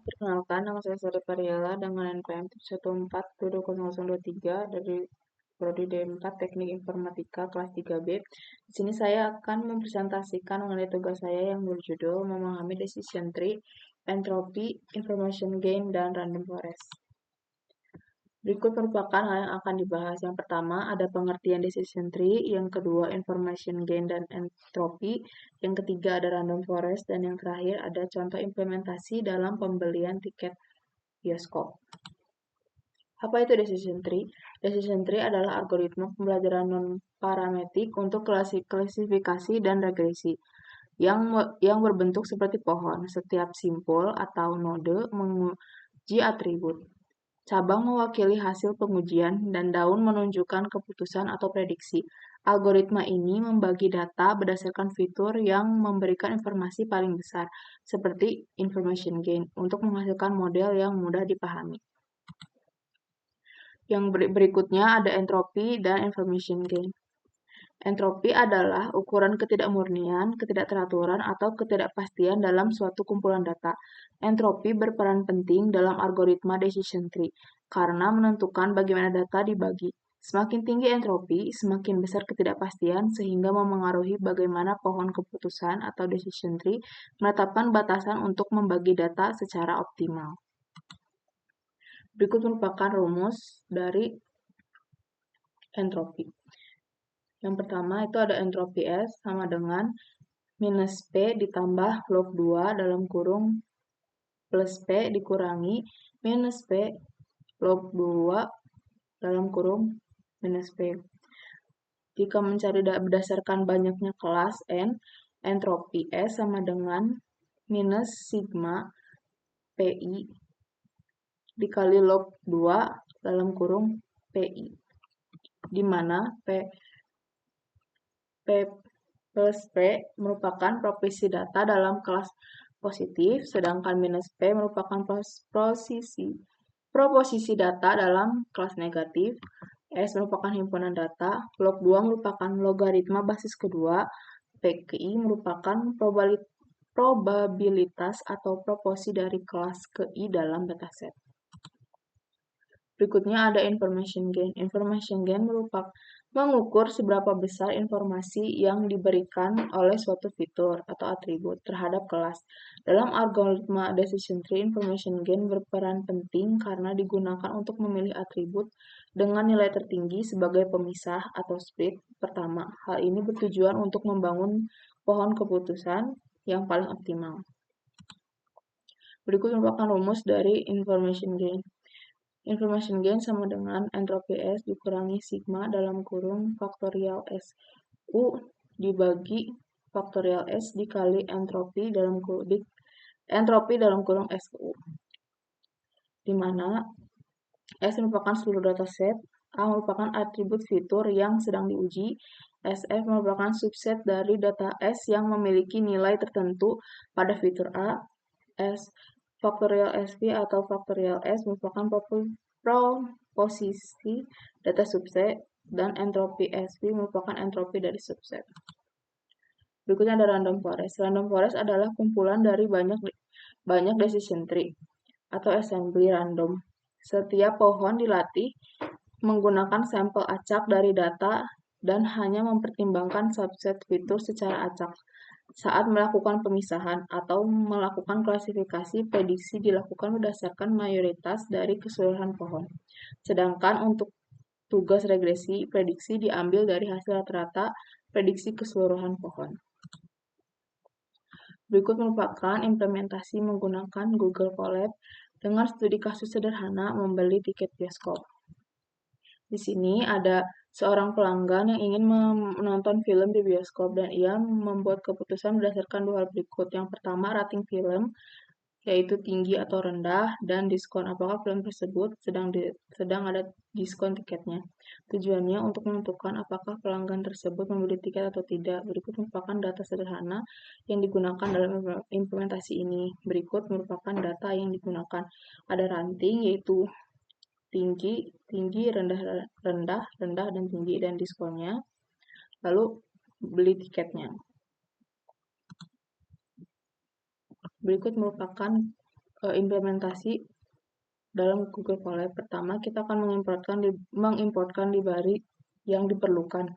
Perkenalkan, nama saya Sari Pariala dengan NPM 14220023 dari Prodi D4 Teknik Informatika kelas 3B. Di sini saya akan mempresentasikan mengenai tugas saya yang berjudul memahami decision tree, entropy, information gain, dan random forest. Berikut merupakan hal yang akan dibahas. Yang pertama, ada pengertian decision tree. Yang kedua, information gain dan entropy. Yang ketiga, ada random forest. Dan yang terakhir, ada contoh implementasi dalam pembelian tiket bioskop. Apa itu decision tree? Decision tree adalah algoritma pembelajaran non-parametrik untuk klasifikasi dan regresi yang berbentuk seperti pohon. Setiap simpul atau node menguji atribut. Cabang mewakili hasil pengujian dan daun menunjukkan keputusan atau prediksi. Algoritma ini membagi data berdasarkan fitur yang memberikan informasi paling besar, seperti information gain, untuk menghasilkan model yang mudah dipahami. Yang berikutnya ada entropi dan information gain. Entropi adalah ukuran ketidakmurnian, ketidakteraturan, atau ketidakpastian dalam suatu kumpulan data. Entropi berperan penting dalam algoritma decision tree karena menentukan bagaimana data dibagi. Semakin tinggi entropi, semakin besar ketidakpastian sehingga memengaruhi bagaimana pohon keputusan atau decision tree menetapkan batasan untuk membagi data secara optimal. Berikut merupakan rumus dari entropi. Yang pertama itu ada entropi S sama dengan minus P ditambah log 2 dalam kurung plus P dikurangi minus P log 2 dalam kurung minus P. Jika mencari berdasarkan banyaknya kelas N, entropi S sama dengan minus sigma PI dikali log 2 dalam kurung PI, di mana P plus P merupakan proporsi data dalam kelas positif, sedangkan minus P merupakan proposisi data dalam kelas negatif. S merupakan himpunan data, log 2 merupakan logaritma basis kedua, PKI merupakan probabilitas atau proporsi dari kelas ke I dalam dataset. Berikutnya ada information gain. Information gain mengukur seberapa besar informasi yang diberikan oleh suatu fitur atau atribut terhadap kelas. Dalam algoritma decision tree, information gain berperan penting karena digunakan untuk memilih atribut dengan nilai tertinggi sebagai pemisah atau split pertama. Hal ini bertujuan untuk membangun pohon keputusan yang paling optimal. Berikut merupakan rumus dari information gain. Information gain sama dengan entropi S dikurangi sigma dalam kurung faktorial S U dibagi faktorial S dikali entropi dalam kurung SU. Di mana S merupakan seluruh dataset, A merupakan atribut fitur yang sedang diuji, SF merupakan subset dari data S yang memiliki nilai tertentu pada fitur A, S faktorial SV atau faktorial S merupakan proposisi data subset, dan entropi SV merupakan entropi dari subset. Berikutnya ada random forest. Random forest adalah kumpulan dari banyak decision tree atau assembly random. Setiap pohon dilatih menggunakan sampel acak dari data dan hanya mempertimbangkan subset fitur secara acak. Saat melakukan pemisahan atau melakukan klasifikasi, prediksi dilakukan berdasarkan mayoritas dari keseluruhan pohon. Sedangkan untuk tugas regresi, prediksi diambil dari hasil rata-rata prediksi keseluruhan pohon. Berikut merupakan implementasi menggunakan Google Colab dengan studi kasus sederhana membeli tiket bioskop. Di sini ada seorang pelanggan yang ingin menonton film di bioskop dan ia membuat keputusan berdasarkan dua hal berikut. Yang pertama, rating film, yaitu tinggi atau rendah, dan diskon. Apakah film tersebut sedang ada diskon tiketnya. Tujuannya untuk menentukan apakah pelanggan tersebut membeli tiket atau tidak. Berikut merupakan data sederhana yang digunakan dalam implementasi ini. Berikut merupakan data yang digunakan. Ada ranting, yaitu tinggi, rendah, dan tinggi, dan diskonnya. Lalu beli tiketnya. Berikut merupakan implementasi dalam Google Colab. Pertama, kita akan mengimportkan library yang diperlukan,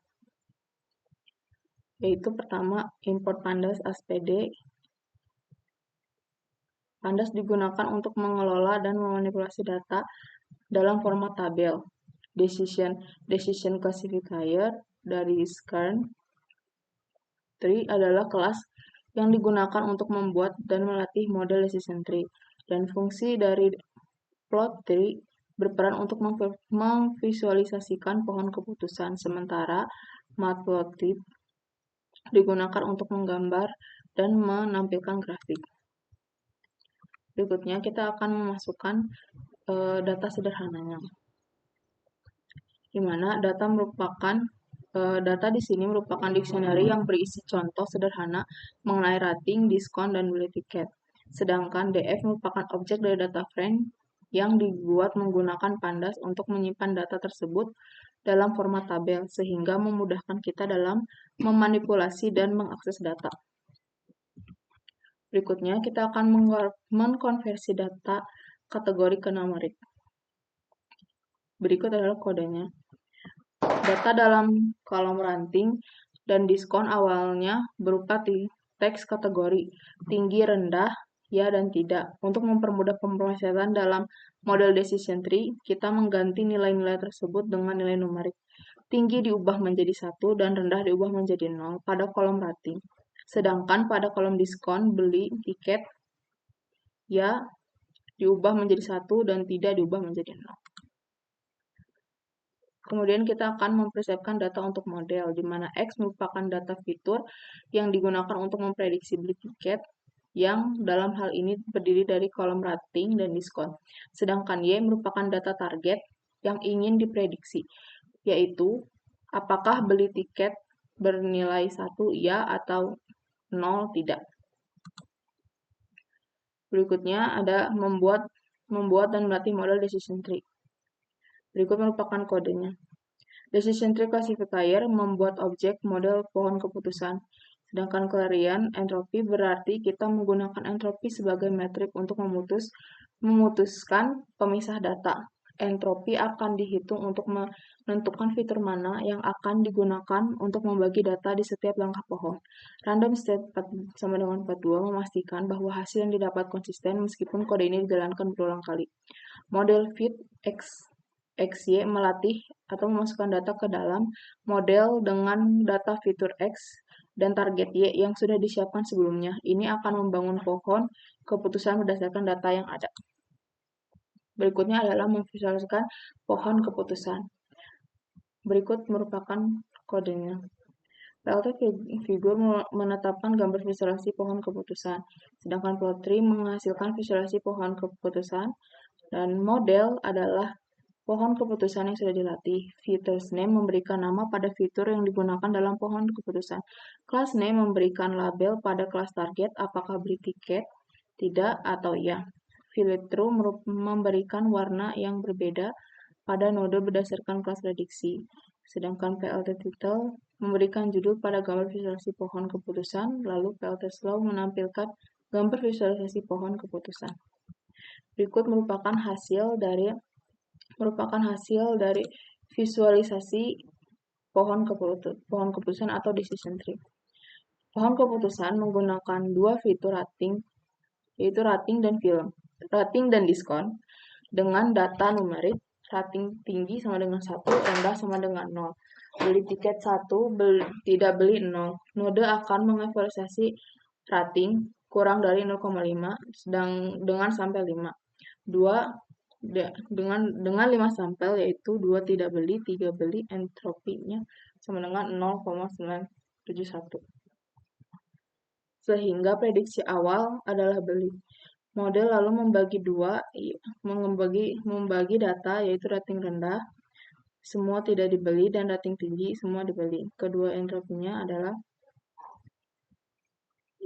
yaitu pertama import pandas ASPD. Pandas digunakan untuk mengelola dan memanipulasi data dalam format tabel. Decision classifier dari Skern tree adalah kelas yang digunakan untuk membuat dan melatih model decision tree, dan fungsi dari plot tree berperan untuk memvisualisasikan pohon keputusan, sementara matplotlib digunakan untuk menggambar dan menampilkan grafik. Berikutnya kita akan memasukkan data sederhananya, di mana data di sini merupakan dictionary yang berisi contoh sederhana mengenai rating, diskon, dan beli tiket. Sedangkan DF merupakan objek dari data frame yang dibuat menggunakan pandas untuk menyimpan data tersebut dalam format tabel, sehingga memudahkan kita dalam memanipulasi dan mengakses data. Berikutnya, kita akan mengkonversi data kategori ke numerik. Berikut adalah kodenya. Data dalam kolom ranting dan diskon awalnya berupa teks kategori tinggi, rendah, ya, dan tidak. Untuk mempermudah pemrosesan dalam model decision tree, kita mengganti nilai-nilai tersebut dengan nilai numerik. Tinggi diubah menjadi 1 dan rendah diubah menjadi 0 pada kolom rating. Sedangkan pada kolom diskon, beli tiket, ya, diubah menjadi 1 dan tidak diubah menjadi 0. Kemudian kita akan mempersiapkan data untuk model, di mana X merupakan data fitur yang digunakan untuk memprediksi beli tiket, yang dalam hal ini terdiri dari kolom rating dan diskon. Sedangkan Y merupakan data target yang ingin diprediksi, yaitu apakah beli tiket bernilai 1 ya atau 0 tidak. Berikutnya ada membuat dan melatih model decision tree. Berikut merupakan kodenya. Decision tree classifier membuat objek model pohon keputusan. Sedangkan kelarian entropi berarti kita menggunakan entropi sebagai metrik untuk memutuskan pemisah data. Entropi akan dihitung untuk menentukan fitur mana yang akan digunakan untuk membagi data di setiap langkah pohon. Random state sama dengan 42 memastikan bahwa hasil yang didapat konsisten meskipun kode ini dijalankan berulang kali. Model fit XY melatih atau memasukkan data ke dalam model dengan data fitur X dan target Y yang sudah disiapkan sebelumnya. Ini akan membangun pohon keputusan berdasarkan data yang ada. Berikutnya adalah memvisualisasikan pohon keputusan. Berikut merupakan kodenya. PLT figur menetapkan gambar visualisasi pohon keputusan, sedangkan plot tree menghasilkan visualisasi pohon keputusan, dan model adalah pohon keputusan yang sudah dilatih. Features name memberikan nama pada fitur yang digunakan dalam pohon keputusan. Class name memberikan label pada kelas target, apakah beli tiket, tidak, atau ya. Filter memberikan warna yang berbeda pada node berdasarkan kelas prediksi. Sedangkan PLT title memberikan judul pada gambar visualisasi pohon keputusan, lalu PLT slow menampilkan gambar visualisasi pohon keputusan. Berikut merupakan hasil dari visualisasi pohon keputusan atau decision tree. Pohon keputusan menggunakan dua fitur rating, yaitu rating dan diskon, dengan data numerik. Rating tinggi sama dengan 1, rendah sama dengan 0. Beli tiket 1, tidak beli 0. Node akan mengevaluasi rating kurang dari 0,5 sedang dengan sampel 5. 2 dengan 5 sampel, yaitu 2 tidak beli, 3 beli, entropinya sama dengan 0,971. Sehingga prediksi awal adalah beli. Model lalu membagi data, yaitu rating rendah, semua tidak dibeli, dan rating tinggi, semua dibeli. Kedua entropinya adalah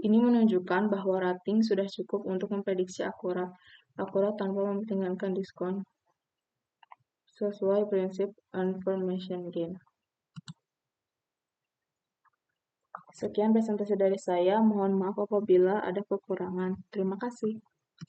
ini menunjukkan bahwa rating sudah cukup untuk memprediksi akurat tanpa mempertimbangkan diskon, sesuai prinsip information gain. Sekian presentasi dari saya, mohon maaf apabila ada kekurangan. Terima kasih.